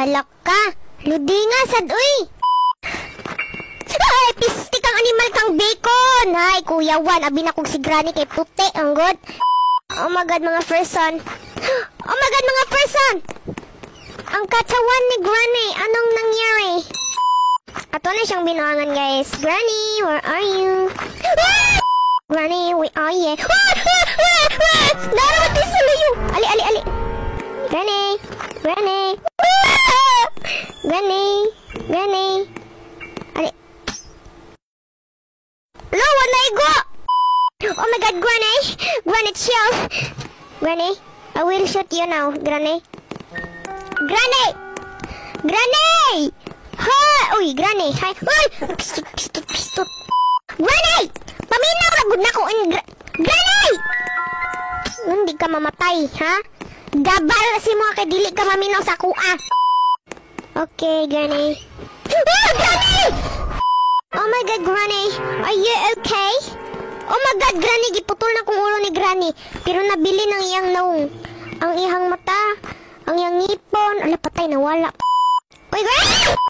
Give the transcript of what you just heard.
Halaka. Ludinga sad uy. Ay, pistik ang animal kang bacon. Hay, Kuya Juan, abi na kong si Granny kay puti, ang good. Oh my God, mga person. Oh my God, mga person. Ang katawan ni Granny, anong nangyari? Ato na siyang binuangan, guys. Granny, where are you? Granny, where are you? Narawat din sa layo. Ali, ali, ali. Granny, Granny. Granny, Granny. Ali. Lo, wala igo. Oh my God, Granny. Granny, chill. Granny, I will shoot you now, Granny. Granny! Granny! Ha! Uy, Granny! Hi! Uy! Pistot! Granny! Paminaw na gud na ko in Granny! Hindi ka mamatay, ha? Gabal si mo kay dili ka maminaw sa kuha. Okay, Granny. Ah, Granny! Oh my God, Granny! Are you okay? Oh my God, Granny! Giputol na kong ulo ni Granny. Pero nabili ng iyang naong. Ang ihang mata. Ang iyang ngipon. Ala, patay, nawala. Uy, Granny!